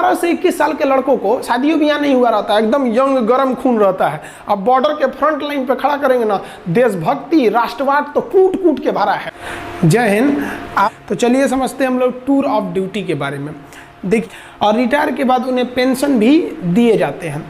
18 से 21 साल के लड़कों को शादियों भी यहाँ नहीं हुआ रहता है, एकदम यंग गर्म खून रहता है। अब बॉर्डर के फ्रंट लाइन पे खड़ा करेंगे ना, देशभक्ति राष्ट्रवाद तो कूट कूट के भरा है। जय हिंद। तो चलिए समझते हैं हम लोग टूर ऑफ ड्यूटी के बारे में। देखिए, और रिटायर के बाद उन्हें पेंशन भी दिए जाते हैं।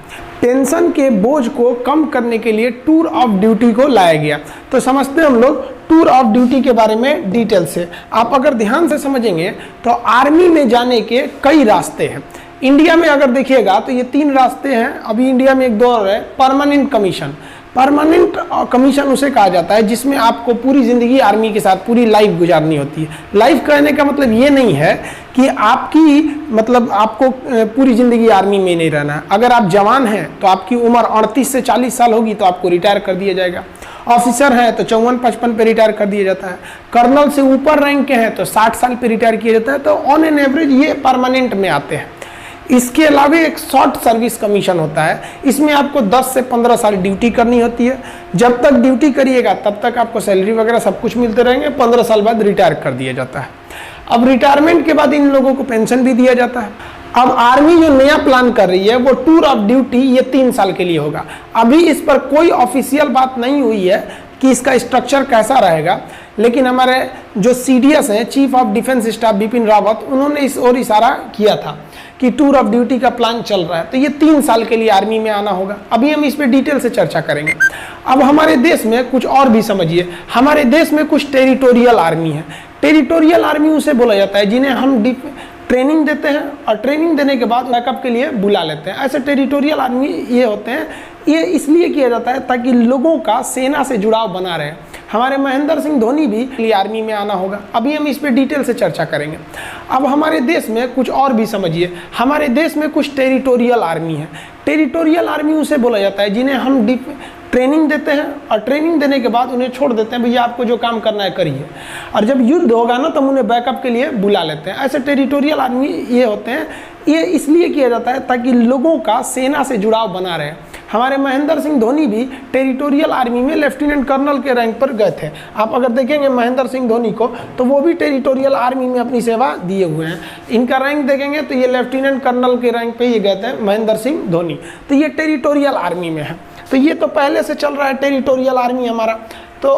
पेंशन के बोझ को कम करने के लिए टूर ऑफ ड्यूटी को लाया गया। तो समझते हैं हम लोग टूर ऑफ ड्यूटी के बारे में डिटेल से। आप अगर ध्यान से समझेंगे तो आर्मी में जाने के कई रास्ते हैं। इंडिया में अगर देखिएगा तो ये 3 रास्ते हैं। अभी इंडिया में एक दौर है परमानेंट कमीशन। परमानेंट कमीशन उसे कहा जाता है जिसमें आपको पूरी ज़िंदगी आर्मी के साथ पूरी लाइफ गुजारनी होती है। लाइफ कहने का मतलब ये नहीं है कि आपको पूरी ज़िंदगी आर्मी में नहीं रहना है। अगर आप जवान हैं तो आपकी उम्र 38 से 40 साल होगी तो आपको रिटायर कर दिया जाएगा। ऑफिसर हैं तो 54-55 पे रिटायर कर दिया जाता है। कर्नल से ऊपर रैंक के हैं तो 60 साल पे रिटायर किया जाता है। तो ऑन एन एवरेज ये परमानेंट में आते हैं। इसके अलावा एक शॉर्ट सर्विस कमीशन होता है। इसमें आपको 10 से 15 साल ड्यूटी करनी होती है। जब तक ड्यूटी करिएगा तब तक आपको सैलरी वगैरह सब कुछ मिलते रहेंगे। 15 साल बाद रिटायर कर दिया जाता है। अब रिटायरमेंट के बाद इन लोगों को पेंशन भी दिया जाता है। अब आर्मी जो नया प्लान कर रही है वो टूर ऑफ ड्यूटी ये 3 साल के लिए होगा। अभी इस पर कोई ऑफिशियल बात नहीं हुई है कि इसका स्ट्रक्चर कैसा रहेगा, लेकिन हमारे जो CDS हैं, chief of defence staff Bipin Rawat, उन्होंने इस ओर इशारा किया था कि टूर ऑफ ड्यूटी का प्लान चल रहा है। तो ये 3 साल के लिए आर्मी में आना होगा। अभी हम इस पर डिटेल से चर्चा करेंगे। अब हमारे देश में कुछ और भी समझिए। हमारे देश में कुछ टेरिटोरियल आर्मी है। टेरिटोरियल आर्मी उसे बोला जाता है जिन्हें हम ट्रेनिंग देते हैं और ट्रेनिंग देने के बाद बैकअप के लिए बुला लेते हैं। ऐसे टेरिटोरियल आर्मी ये होते हैं। ये इसलिए किया जाता है ताकि लोगों का सेना से जुड़ाव बना रहे। हमारे महेंद्र सिंह धोनी भी आर्मी में आना होगा। अभी हम इस पे डिटेल से चर्चा करेंगे। अब हमारे देश में कुछ और भी समझिए। हमारे देश में कुछ टेरिटोरियल आर्मी है। टेरिटोरियल आर्मी उसे बोला जाता है जिन्हें हम ट्रेनिंग देते हैं और ट्रेनिंग देने के बाद उन्हें छोड़ देते हैं, भैया आपको जो काम करना है करिए। और जब युद्ध होगा ना तो हम उन्हें बैकअप के लिए बुला लेते हैं। ऐसे टेरिटोरियल आर्मी ये होते हैं। ये इसलिए किया जाता है ताकि लोगों का सेना से जुड़ाव बना रहे। हमारे महेंद्र सिंह धोनी भी टेरिटोरियल आर्मी में लेफ्टिनेंट कर्नल के रैंक पर गए थे। आप अगर देखेंगे महेंद्र सिंह धोनी को तो वो भी टेरिटोरियल आर्मी में अपनी सेवा दिए हुए हैं। इनका रैंक देखेंगे तो ये लेफ्टिनेंट कर्नल के रैंक पे ये गए थे महेंद्र सिंह धोनी। तो ये टेरिटोरियल आर्मी में है। तो ये तो पहले से चल रहा है टेरिटोरियल आर्मी हमारा। तो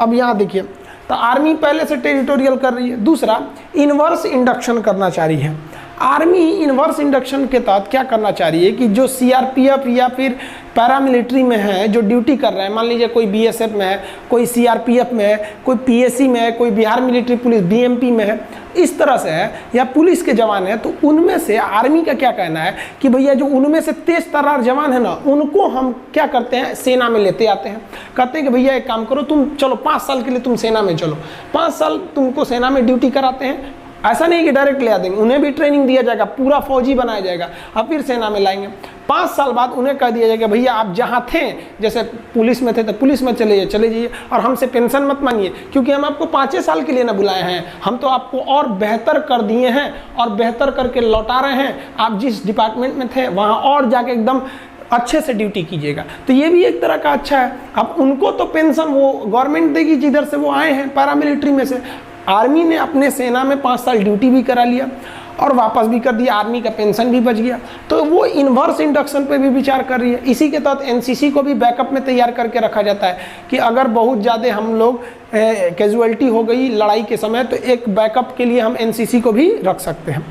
अब यहाँ देखिए, तो आर्मी पहले से टेरिटोरियल कर रही है। दूसरा, इनवर्स इंडक्शन करना चाह रही है। आर्मी इनवर्स इंडक्शन के तहत क्या करना चाह रही है कि जो CRPF या फिर पैरामिलिट्री में है, जो ड्यूटी कर रहे हैं, मान लीजिए कोई BSF में है, कोई CRPF में है, कोई PSC में है, कोई बिहार मिलिट्री पुलिस BMP में है, इस तरह से है, या पुलिस के जवान है, तो उनमें से आर्मी का क्या कहना है कि भैया जो उनमें से तेज तर्रार जवान है ना, उनको हम क्या करते हैं, सेना में लेते आते हैं। कहते हैं कि भैया एक काम करो, तुम चलो 5 साल के लिए तुम सेना में चलो। 5 साल तुमको सेना में ड्यूटी कराते हैं। ऐसा नहीं कि डायरेक्ट ले आ देंगे, उन्हें भी ट्रेनिंग दिया जाएगा, पूरा फौजी बनाया जाएगा, अब फिर सेना में लाएंगे। 5 साल बाद उन्हें कह दिया जाएगा भैया आप जहाँ थे, जैसे पुलिस में थे तो पुलिस में चले जाइए और हमसे पेंशन मत मांगिए, क्योंकि हम आपको 5 साल के लिए ना बुलाए हैं, हम तो आपको और बेहतर कर दिए हैं और बेहतर करके लौटा रहे हैं। आप जिस डिपार्टमेंट में थे वहाँ और जाके एकदम अच्छे से ड्यूटी कीजिएगा। तो ये भी एक तरह का अच्छा है। अब उनको तो पेंशन वो गवर्नमेंट देगी जिधर से वो आए हैं, पैरामिलिट्री में से। आर्मी ने अपने सेना में 5 साल ड्यूटी भी करा लिया और वापस भी कर दिया, आर्मी का पेंशन भी बच गया। तो वो इन्वर्स इंडक्शन पे भी विचार कर रही है। इसी के तहत NCC को भी बैकअप में तैयार करके रखा जाता है कि अगर बहुत ज़्यादा हम लोग कैजुअलिटी हो गई लड़ाई के समय, तो एक बैकअप के लिए हम NCC को भी रख सकते हैं।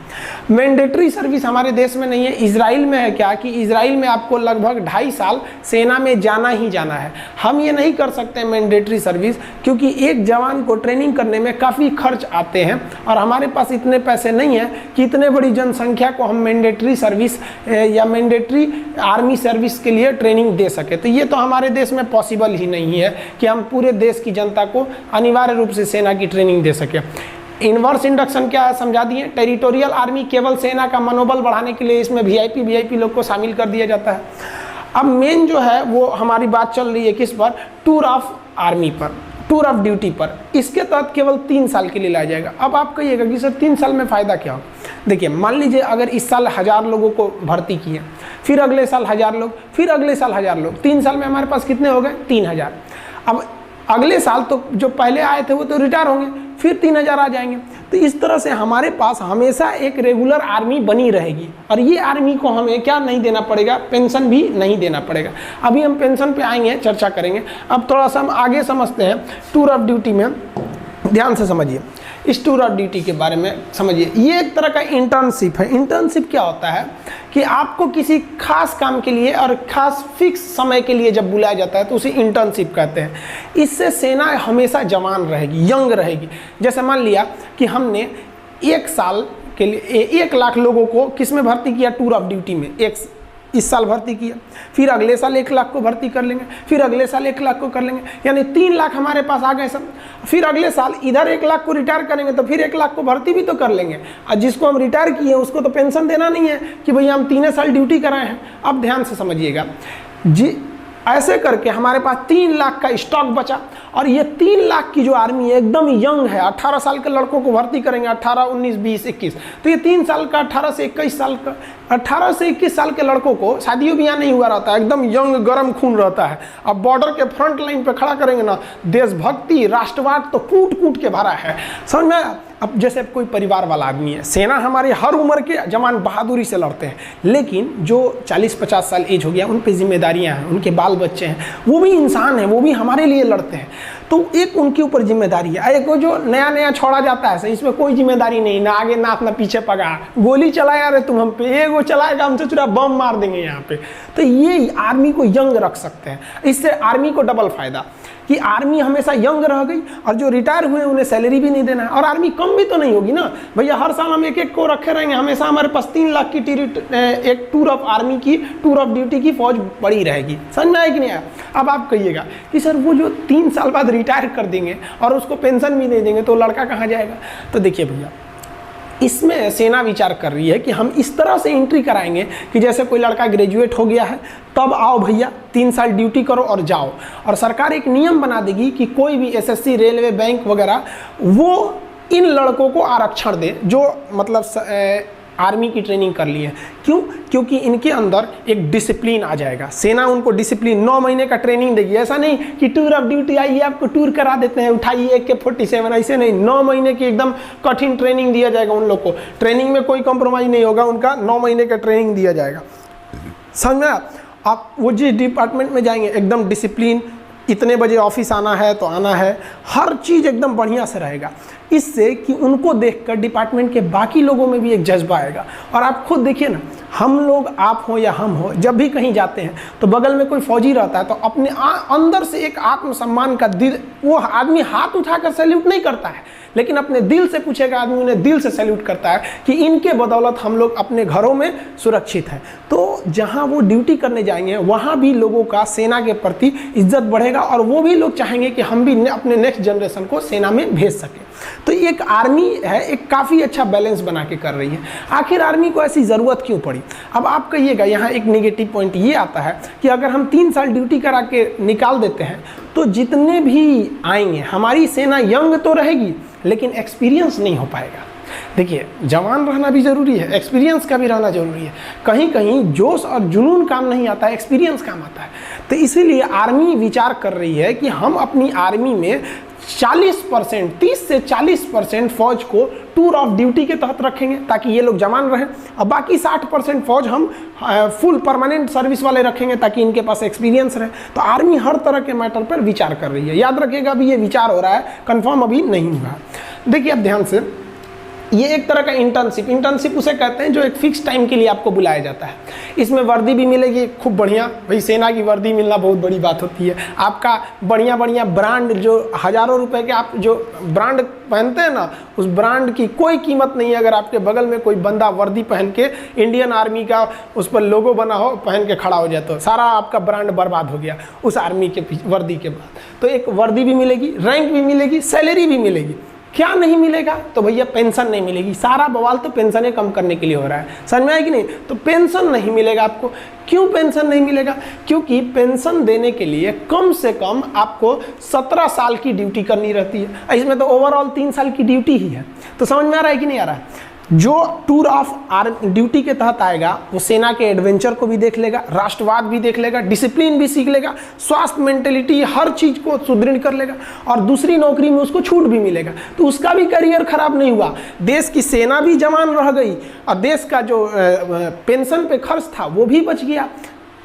मैंडेटरी सर्विस हमारे देश में नहीं है। इजराइल में है क्या कि इजराइल में आपको लगभग 2.5 साल सेना में जाना ही जाना है। हम ये नहीं कर सकते मैंडेटरी सर्विस, क्योंकि एक जवान को ट्रेनिंग करने में काफ़ी खर्च आते हैं और हमारे पास इतने पैसे नहीं है कि इतने बड़ी जनसंख्या को हम मैंडेटरी सर्विस या मैंडेटरी आर्मी सर्विस के लिए ट्रेनिंग दे सके। तो ये तो हमारे देश में पॉसिबल ही नहीं है कि हम पूरे देश की जनता को अनिवार्य रूप से सेना की ट्रेनिंग दे सके। इनवर्स इंडक्शन क्या है समझा दिए। टेरिटोरियल आर्मी केवल सेना का मनोबल बढ़ाने के लिए इसमें VIP लोग को शामिल कर दिया जाता है। अब मेन जो है वो हमारी बात चल रही है किस पर, टूर ऑफ आर्मी पर, टूर ऑफ ड्यूटी पर। इसके तहत केवल 3 साल के लिए लाया जाएगा। अब आप कहिएगा कि सर 3 साल में फ़ायदा क्या हो। देखिए, मान लीजिए अगर इस साल 1000 लोगों को भर्ती किए, फिर अगले साल 1000 लोग, फिर अगले साल 1000 लोग, 3 साल में हमारे पास कितने हो गए, 3000। अब अगले साल तो जो पहले आए थे वो तो रिटायर होंगे, फिर 3000 आ जाएंगे। तो इस तरह से हमारे पास हमेशा एक रेगुलर आर्मी बनी रहेगी और ये आर्मी को हमें क्या नहीं देना पड़ेगा, पेंशन भी नहीं देना पड़ेगा। अभी हम पेंशन पे आएंगे, चर्चा करेंगे। अब थोड़ा सा हम आगे समझते हैं टूर ऑफ ड्यूटी में। ध्यान से समझिए, इस टूर ऑफ ड्यूटी के बारे में समझिए। ये एक तरह का इंटर्नशिप है। इंटर्नशिप क्या होता है कि आपको किसी खास काम के लिए और खास फिक्स समय के लिए जब बुलाया जाता है तो उसे इंटर्नशिप कहते हैं। इससे सेना हमेशा जवान रहेगी, यंग रहेगी। जैसे मान लिया कि हमने 1 साल के लिए 1 लाख लोगों को किस में भर्ती किया, टूर ऑफ ड्यूटी में। इस साल भर्ती किया, फिर अगले साल 1 लाख को भर्ती कर लेंगे, फिर अगले साल 1 लाख को कर लेंगे, यानी 3 लाख हमारे पास आ गए सब। फिर अगले साल इधर 1 लाख को रिटायर करेंगे तो फिर 1 लाख को भर्ती भी तो कर लेंगे। और जिसको हम रिटायर किए उसको तो पेंशन देना नहीं है कि भैया हम 3 साल ड्यूटी कराए हैं। अब ध्यान से समझिएगा जी, ऐसे करके हमारे पास 3 लाख का स्टॉक बचा। और ये 3 लाख की जो आर्मी है एकदम यंग है। 18 साल के लड़कों को भर्ती करेंगे, 18, 19, 20, 21। तो ये 3 साल का, 18 से 21 साल का, 18 से 21 साल के लड़कों को शादियों ब्याह नहीं हुआ रहता है, एकदम यंग गर्म खून रहता है। अब बॉर्डर के फ्रंट लाइन पे खड़ा करेंगे ना, देशभक्ति राष्ट्रवाद तो कूट कूट के भरा है, समझ में आया। अब जैसे कोई परिवार वाला आदमी है, सेना हमारे हर उम्र के जवान बहादुरी से लड़ते हैं, लेकिन जो 40-50 साल एज हो गया उन पे जिम्मेदारियां हैं, उनके बाल बच्चे हैं, वो भी इंसान हैं, वो भी हमारे लिए लड़ते हैं। तो एक उनके ऊपर जिम्मेदारी है। एक जो नया नया छोड़ा जाता है, इसमें कोई जिम्मेदारी नहीं, ना आगे नाथ ना पीछे पगा, गोली चलाया रे तुम हम पे, ये वो चलाएगा हमसे चुरा बम मार देंगे यहाँ पे। तो ये आर्मी को यंग रख सकते हैं। इससे आर्मी को डबल फायदा कि आर्मी हमेशा यंग रह गई और जो रिटायर हुए उन्हें सैलरी भी नहीं देना है, और आर्मी कम भी तो नहीं होगी ना भैया। हर साल हम 1-1 को रखे रहेंगे, हमेशा हमारे पास 3 लाख की एक टूर ऑफ आर्मी की, टूर ऑफ ड्यूटी की फौज पड़ी रहेगी। समझ में आया कि नहीं आया। अब आप कहिएगा कि सर वो जो 3 साल बाद रिटायर कर देंगे और उसको पेंशन भी नहीं देंगे तो लड़का कहाँ जाएगा। तो देखिए भैया, इसमें सेना विचार कर रही है कि हम इस तरह से एंट्री कराएंगे कि जैसे कोई लड़का ग्रेजुएट हो गया है, तब आओ भैया 3 साल ड्यूटी करो और जाओ। और सरकार एक नियम बना देगी कि कोई भी एसएससी, रेलवे, बैंक वगैरह वो इन लड़कों को आरक्षण दे जो मतलब आर्मी की ट्रेनिंग कर लिए। क्यों? क्योंकि इनके अंदर एक डिसिप्लिन आ जाएगा। सेना उनको डिसिप्लिन 9 महीने का ट्रेनिंग देगी। ऐसा नहीं कि टूर ऑफ ड्यूटी आइए आपको टूर करा देते हैं, उठाइए AK-47, ऐसे नहीं। 9 महीने की एकदम कठिन ट्रेनिंग दिया जाएगा उन लोग को। ट्रेनिंग में कोई कॉम्प्रोमाइज़ नहीं होगा, उनका 9 महीने का ट्रेनिंग दिया जाएगा। समझ में आप वो जिस डिपार्टमेंट में जाएंगे एकदम डिसिप्लिन, इतने बजे ऑफिस आना है तो आना है, हर चीज़ एकदम बढ़िया से रहेगा। इससे कि उनको देखकर डिपार्टमेंट के बाकी लोगों में भी एक जज्बा आएगा। और आप खुद देखिए ना, हम लोग, आप हो या हम हो, जब भी कहीं जाते हैं तो बगल में कोई फौजी रहता है तो अपने अंदर से एक आत्मसम्मान का दिल, वो आदमी हाथ उठाकर सैल्यूट नहीं करता है, लेकिन अपने दिल से पूछेगा आदमी, उन्हें दिल से सैल्यूट करता है कि इनके बदौलत हम लोग अपने घरों में सुरक्षित हैं। तो जहां वो ड्यूटी करने जाएंगे वहां भी लोगों का सेना के प्रति इज्जत बढ़ेगा और वो भी लोग चाहेंगे कि हम भी अपने नेक्स्ट जनरेशन को सेना में भेज सकें। तो एक आर्मी है, एक काफ़ी अच्छा बैलेंस बना के कर रही है। आखिर आर्मी को ऐसी ज़रूरत क्यों पड़ी? अब आप कहिएगा, यहाँ एक नेगेटिव पॉइंट ये आता है कि अगर हम 3 साल ड्यूटी करा के निकाल देते हैं तो जितने भी आएंगे, हमारी सेना यंग तो रहेगी लेकिन एक्सपीरियंस नहीं हो पाएगा। देखिए, जवान रहना भी ज़रूरी है, एक्सपीरियंस का भी रहना ज़रूरी है। कहीं कहीं जोश और जुनून काम नहीं आता है, एक्सपीरियंस काम आता है। तो इसीलिए आर्मी विचार कर रही है कि हम अपनी आर्मी में 40%, 30 से 40% फौज को टूर ऑफ ड्यूटी के तहत रखेंगे ताकि ये लोग जवान रहें, और बाकी 60% फौज हम फुल परमानेंट सर्विस वाले रखेंगे ताकि इनके पास एक्सपीरियंस रहे। तो आर्मी हर तरह के मैटर पर विचार कर रही है। याद रखिएगा, अभी ये विचार हो रहा है, कंफर्म अभी नहीं हुआ। देखिए अब ध्यान से, ये एक तरह का इंटर्नशिप उसे कहते हैं जो एक फिक्स टाइम के लिए आपको बुलाया जाता है। इसमें वर्दी भी मिलेगी खूब बढ़िया, भाई सेना की वर्दी मिलना बहुत बड़ी बात होती है। आपका बढ़िया बढ़िया ब्रांड, जो हज़ारों रुपए के आप जो ब्रांड पहनते हैं ना, उस ब्रांड की कोई कीमत नहीं है अगर आपके बगल में कोई बंदा वर्दी पहन के इंडियन आर्मी का उस पर लोगो बना हो, पहन के खड़ा हो जाए तो सारा आपका ब्रांड बर्बाद हो गया उस आर्मी के वर्दी के बाद। तो एक वर्दी भी मिलेगी, रैंक भी मिलेगी, सैलरी भी मिलेगी। क्या नहीं मिलेगा? तो भैया पेंशन नहीं मिलेगी। सारा बवाल तो पेंशनें कम करने के लिए हो रहा है, समझ में आया कि नहीं? तो पेंशन नहीं मिलेगा आपको। क्यों पेंशन नहीं मिलेगा? क्योंकि पेंशन देने के लिए कम से कम आपको 17 साल की ड्यूटी करनी रहती है। इसमें तो ओवरऑल 3 साल की ड्यूटी ही है। तो समझ में आ रहा है कि नहीं आ रहा है? जो टूर ऑफ ड्यूटी के तहत आएगा वो सेना के एडवेंचर को भी देख लेगा, राष्ट्रवाद भी देख लेगा, डिसिप्लिन भी सीख लेगा, स्वास्थ्य, मेंटेलिटी, हर चीज़ को सुदृढ़ कर लेगा और दूसरी नौकरी में उसको छूट भी मिलेगा, तो उसका भी करियर खराब नहीं हुआ। देश की सेना भी जवान रह गई और देश का जो पेंशन पे खर्च था वो भी बच गया।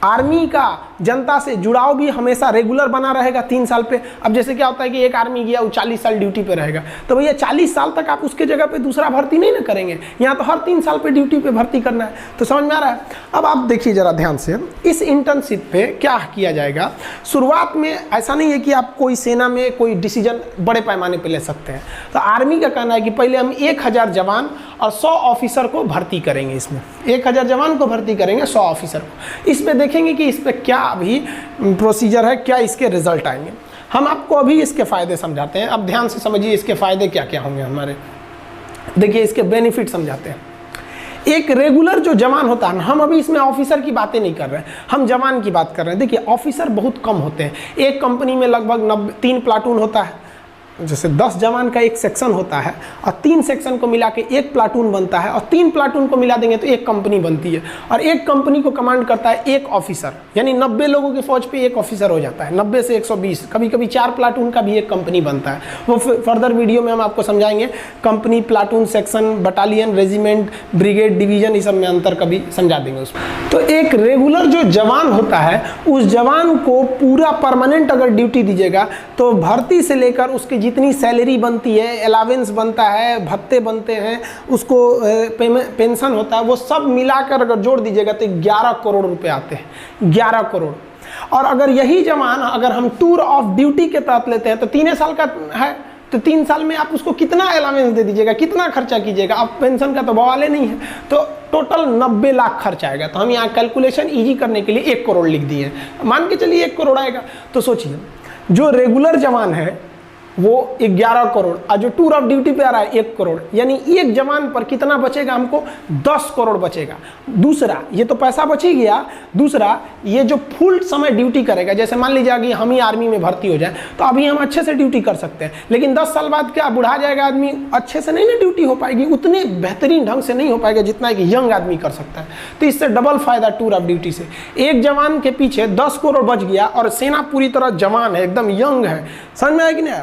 आर्मी का जनता से जुड़ाव भी हमेशा रेगुलर बना रहेगा 3 साल पे। अब जैसे क्या होता है कि एक आर्मी गया वो 40 साल ड्यूटी पे रहेगा, तो भैया 40 साल तक आप उसके जगह पे दूसरा भर्ती नहीं ना करेंगे, यहाँ तो हर 3 साल पे ड्यूटी पे भर्ती करना है। तो समझ में आ रहा है? अब आप देखिए ज़रा ध्यान से, इस इंटर्नशिप पे क्या किया जाएगा। शुरुआत में ऐसा नहीं है कि आप कोई सेना में कोई डिसीजन बड़े पैमाने पर ले सकते हैं। तो आर्मी का कहना है कि पहले हम 1000 जवान और 100 ऑफिसर को भर्ती करेंगे। इसमें 1000 जवान को भर्ती करेंगे, 100 ऑफिसर को। इसमें देखेंगे कि इस पर क्या अभी प्रोसीजर है, क्या इसके रिजल्ट आएंगे। हम आपको अभी इसके फ़ायदे समझाते हैं। अब ध्यान से समझिए इसके फ़ायदे क्या क्या होंगे हमारे। देखिए इसके बेनिफिट समझाते हैं। एक रेगुलर जो जवान होता है ना, हम अभी इसमें ऑफिसर की बातें नहीं कर रहे हैं, हम जवान की बात कर रहे हैं। देखिए ऑफिसर बहुत कम होते हैं। एक कंपनी में लगभग 3 प्लाटून होता है, जैसे 10 जवान का एक सेक्शन होता है और 3 सेक्शन को मिला के एक प्लाटून बनता है और 3 प्लाटून को मिला देंगे तो एक कंपनी बनती है। और एक कंपनी को कमांड करता है एक ऑफिसर, यानी 90 लोगों की फौज पे एक ऑफिसर हो जाता है। 90 से 120, कभी कभी 4 प्लाटून का भी एक कंपनी बनता है। वो फर्दर वीडियो में हम आपको समझाएंगे। Company, platoon, section, battalion, regiment, brigade, division, इस सब में अंतर कभी समझा देंगे उसमें। तो एक रेगुलर जो जवान होता है उस जवान को पूरा परमानेंट अगर ड्यूटी दीजिएगा तो भर्ती से लेकर उसके जितनी सैलरी बनती है, अलावेंस बनता है, भत्ते बनते हैं, उसको पेंशन होता है, वो सब मिलाकर अगर जोड़ दीजिएगा तो 11 करोड़ रुपए आते हैं। 11 करोड़। और अगर यही जवान अगर हम टूर ऑफ ड्यूटी के तहत लेते हैं तो 3 साल का है, तो 3 साल में आप उसको कितना अलावेंस दे दीजिएगा, कितना खर्चा कीजिएगा। अब पेंशन का तो बवाले नहीं है, तो टोटल 90 लाख खर्च आएगा। तो हम यहाँ कैलकुलेशन इजी करने के लिए 1 करोड़ लिख दिए, मान के चलिए 1 करोड़ आएगा। तो सोचिए जो रेगुलर जवान है वो 11 करोड़ और जो टूर ऑफ ड्यूटी पे आ रहा है 1 करोड़, यानी एक जवान पर कितना बचेगा हमको? 10 करोड़ बचेगा। दूसरा, ये तो पैसा बच ही गया। दूसरा, ये जो फुल समय ड्यूटी करेगा, जैसे मान लीजिए कि हम ही आर्मी में भर्ती हो जाए तो अभी हम अच्छे से ड्यूटी कर सकते हैं, लेकिन 10 साल बाद क्या बुढ़ा जाएगा आदमी, अच्छे से नहीं ना ड्यूटी हो पाएगी, उतने बेहतरीन ढंग से नहीं हो पाएगा जितना कि यंग आदमी कर सकता है। तो इससे डबल फायदा टूर ऑफ ड्यूटी से। एक जवान के पीछे 10 करोड़ बच गया और सेना पूरी तरह जवान है, एकदम यंग है। समझ में आया कि नहीं?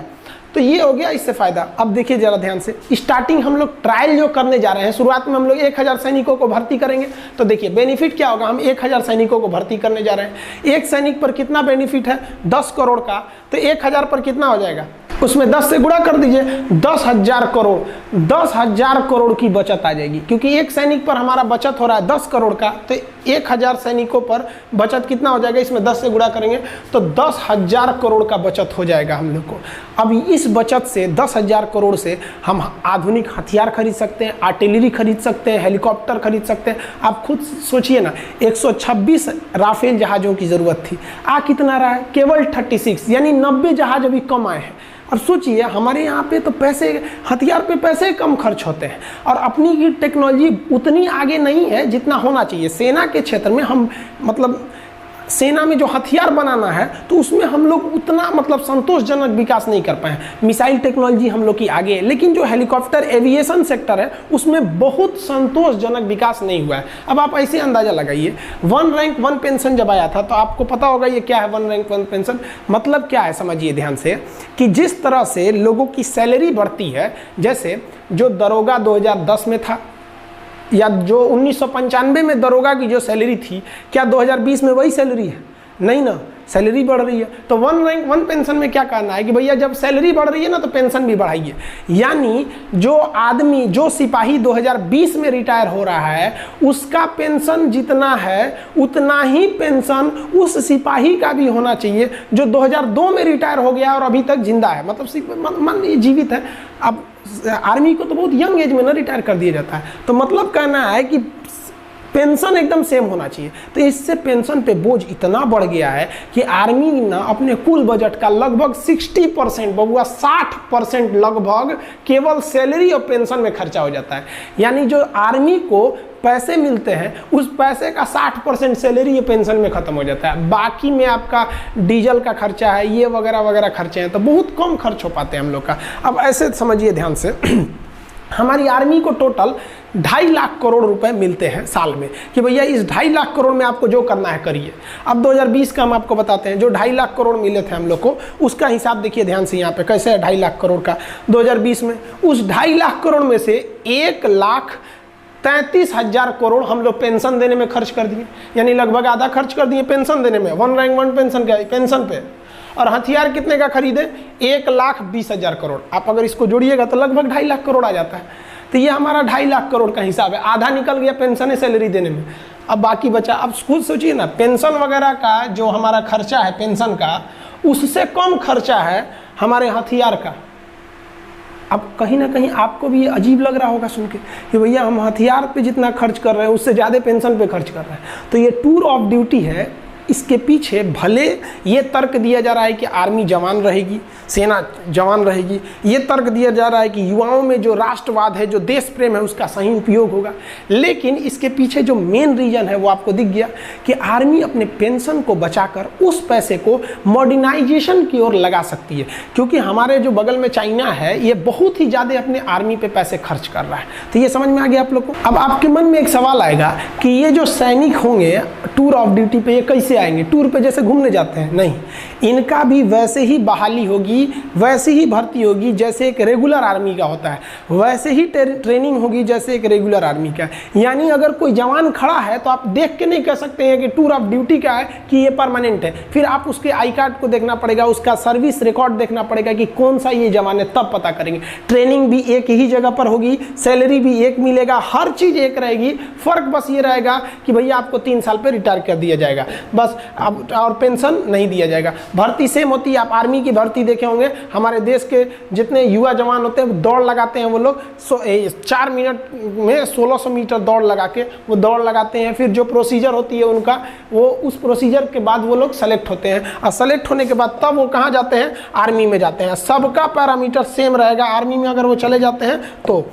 तो ये हो गया इससे फायदा। अब देखिए जरा ध्यान से, स्टार्टिंग हम लोग ट्रायल जो करने जा रहे हैं, शुरुआत में हम लोग 1000 सैनिकों को भर्ती करेंगे। तो देखिए बेनिफिट क्या होगा, हम 1000 सैनिकों को भर्ती करने जा रहे हैं। एक सैनिक पर कितना बेनिफिट है? 10 करोड़ का। तो 1000 पर कितना हो जाएगा? उसमें 10 से गुणा कर दीजिए, 10,000 करोड़। 10,000 करोड़ की बचत आ जाएगी, क्योंकि एक सैनिक पर हमारा बचत हो रहा है 10 करोड़ का। तो 1000 सैनिकों पर बचत कितना हो जाएगा? इसमें 10 से गुणा करेंगे तो 10,000 करोड़ का बचत हो जाएगा हम लोग को। अब इस बचत से 10,000 करोड़ से हम आधुनिक हथियार खरीद सकते हैं, आर्टिलरी खरीद सकते हैं, हेलीकॉप्टर खरीद सकते हैं। आप खुद सोचिए ना, 126 राफेल जहाज़ों की ज़रूरत थी, आ कितना रहा है? केवल 36, यानी 90 जहाज अभी कम आए हैं। अब सोचिए हमारे यहाँ पे तो पैसे, हथियार पे पैसे कम खर्च होते हैं और अपनी की टेक्नोलॉजी उतनी आगे नहीं है जितना होना चाहिए। सेना के क्षेत्र में हम मतलब सेना में जो हथियार बनाना है तो उसमें हम लोग उतना मतलब संतोषजनक विकास नहीं कर पाए। मिसाइल टेक्नोलॉजी हम लोग की आगे है, लेकिन जो हेलीकॉप्टर एविएशन सेक्टर है उसमें बहुत संतोषजनक विकास नहीं हुआ है। अब आप ऐसे अंदाजा लगाइए, 1 रैंक 1 पेंशन जब आया था तो आपको पता होगा ये क्या है 1 रैंक 1 पेंशन। मतलब क्या है समझिए ध्यान से, कि जिस तरह से लोगों की सैलरी बढ़ती है, जैसे जो दरोगा 2010 में था या जो 1995 में दरोगा की जो सैलरी थी, क्या 2020 में वही सैलरी है? नहीं ना, सैलरी बढ़ रही है। तो 1 रैंक 1 पेंशन में क्या कहना है कि भैया जब सैलरी बढ़ रही है ना तो पेंशन भी बढ़ाइए। यानी जो आदमी, जो सिपाही 2020 में रिटायर हो रहा है उसका पेंशन जितना है उतना ही पेंशन उस सिपाही का भी होना चाहिए जो 2002 में रिटायर हो गया और अभी तक जिंदा है, मतलब मान लीजिए जीवित है। अब आर्मी को तो बहुत यंग एज में ना रिटायर कर दिया जाता है, तो मतलब कहना है कि पेंशन एकदम सेम होना चाहिए। तो इससे पेंशन पे बोझ इतना बढ़ गया है कि आर्मी ना अपने कुल बजट का लगभग 60%, बबुआ 60% लगभग केवल सैलरी और पेंशन में खर्चा हो जाता है। यानी जो आर्मी को पैसे मिलते हैं उस पैसे का 60% सैलरी या पेंशन में खत्म हो जाता है। बाकी में आपका डीजल का खर्चा है, ये वगैरह वगैरह खर्चे हैं, तो बहुत कम खर्च हो पाते हैं हम लोग का। अब ऐसे समझिए ध्यान से, हमारी आर्मी को टोटल 2.5 लाख करोड़ रुपए मिलते हैं साल में, कि भैया इस 2.5 लाख करोड़ में आपको जो करना है करिए। अब 2020 का हम आपको बताते हैं, जो 2.5 लाख करोड़ मिले थे हम लोग को, उसका हिसाब देखिए ध्यान से यहाँ पे कैसे है 2.5 लाख करोड़ का 2020 में। उस 2.5 लाख करोड़ में से 1,33,000 करोड़ हम लोग पेंशन देने में खर्च कर दिए, यानी लगभग आधा खर्च कर दिए पेंशन देने में, 1 रैंक 1 पेंशन का पेंशन पे। और हथियार कितने का खरीदे? 1,20,000 करोड़। आप अगर इसको जोड़िएगा तो लगभग 2.5 लाख करोड़ आ जाता है। तो ये हमारा 2.5 लाख करोड़ का हिसाब है, आधा निकल गया पेंशन सैलरी देने में, अब बाकी बचा। अब खुद सोचिए ना, पेंशन वगैरह का जो हमारा खर्चा है पेंशन का, उससे कम खर्चा है हमारे हथियार का। अब कहीं ना कहीं आपको भी ये अजीब लग रहा होगा सुन के कि भैया हम हथियार पे जितना खर्च कर रहे हैं उससे ज़्यादा पेंशन पे खर्च कर रहे हैं। तो ये टूर ऑफ ड्यूटी है, इसके पीछे भले ये तर्क दिया जा रहा है कि आर्मी जवान रहेगी, सेना जवान रहेगी, ये तर्क दिया जा रहा है कि युवाओं में जो राष्ट्रवाद है, जो देश प्रेम है, उसका सही उपयोग होगा, लेकिन इसके पीछे जो मेन रीजन है वो आपको दिख गया कि आर्मी अपने पेंशन को बचाकर उस पैसे को मॉडर्नाइजेशन की ओर लगा सकती है। क्योंकि हमारे जो बगल में चाइना है, ये बहुत ही ज़्यादा अपने आर्मी पे पैसे खर्च कर रहा है। तो ये समझ में आ गया आप लोग को। अब आपके मन में एक सवाल आएगा कि ये जो सैनिक होंगे टूर ऑफ ड्यूटी पे, ये कैसे आएंगे? टूर पे जैसे घूमने जाते हैं? नहीं, इनका भी वैसे ही बहाली होगी, वैसे ही भर्ती होगी जैसे एक रेगुलर आर्मी का होता है, वैसे ही ट्रेनिंग होगी जैसे एक रेगुलर आर्मी का। यानी अगर कोई जवान खड़ा है तो आप देख के नहीं कह सकते हैं कि टूर ऑफ ड्यूटी का है कि ये परमानेंट है। फिर आप उसके आई कार्ड को देखना पड़ेगा, उसका सर्विस रिकॉर्ड देखना पड़ेगा कि कौन सा ये जवान है, तब पता करेंगे। ट्रेनिंग भी एक ही जगह पर होगी, सैलरी भी एक मिलेगा, हर चीज़ एक रहेगी। फर्क बस ये रहेगा कि भैया आपको 3 साल पर रिटायर कर दिया जाएगा बस, अब और पेंशन नहीं दिया जाएगा। भर्ती सेम होती है। आप आर्मी की भर्ती देखे होंगे, हमारे देश के जितने युवा जवान होते हैं दौड़ लगाते हैं, वो लोग 4 मिनट में 1600 मीटर दौड़ लगा के वो दौड़ लगाते हैं। फिर जो प्रोसीजर होती है उनका, वो उस प्रोसीजर के बाद वो लोग सेलेक्ट होते हैं, और सेलेक्ट होने के बाद तब वो कहाँ जाते हैं? आर्मी में जाते हैं। सबका पैरामीटर सेम रहेगा आर्मी में अगर वो चले जाते हैं तो।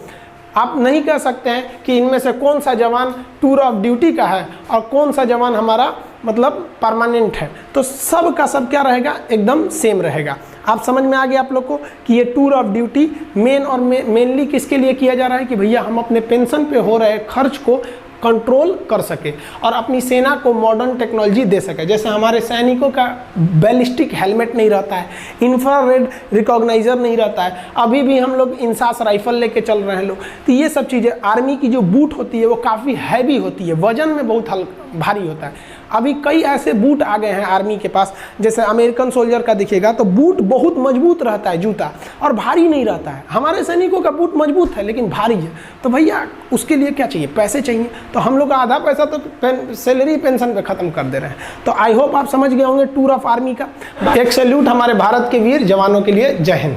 आप नहीं कह सकते हैं कि इनमें से कौन सा जवान टूर ऑफ ड्यूटी का है और कौन सा जवान हमारा मतलब परमानेंट है। तो सब का सब क्या रहेगा? एकदम सेम रहेगा। आप समझ में आ गया आप लोग को कि ये टूर ऑफ ड्यूटी मेनली किसके लिए किया जा रहा है कि भैया हम अपने पेंशन पे हो रहे खर्च को कंट्रोल कर सके और अपनी सेना को मॉडर्न टेक्नोलॉजी दे सके। जैसे हमारे सैनिकों का बैलिस्टिक हेलमेट नहीं रहता है, इंफ्रारेड रिकॉग्नाइजर नहीं रहता है, अभी भी हम लोग इंसास राइफल लेके चल रहे हैं लोग। तो ये सब चीज़ें, आर्मी की जो बूट होती है वो काफ़ी हैवी होती है, वजन में बहुत भारी होता है। अभी कई ऐसे बूट आ गए हैं आर्मी के पास, जैसे अमेरिकन सोल्जर का दिखेगा तो बूट बहुत मजबूत रहता है जूता, और भारी नहीं रहता है। हमारे सैनिकों का बूट मजबूत है लेकिन भारी है। तो भैया उसके लिए क्या चाहिए? पैसे चाहिए। तो हम लोग का आधा पैसा तो सैलरी पेंशन पे ख़त्म कर दे रहे हैं। तो आई होप आप समझ गए होंगे टूर ऑफ आर्मी का। एक सैल्यूट हमारे भारत के वीर जवानों के लिए। जय हिंद।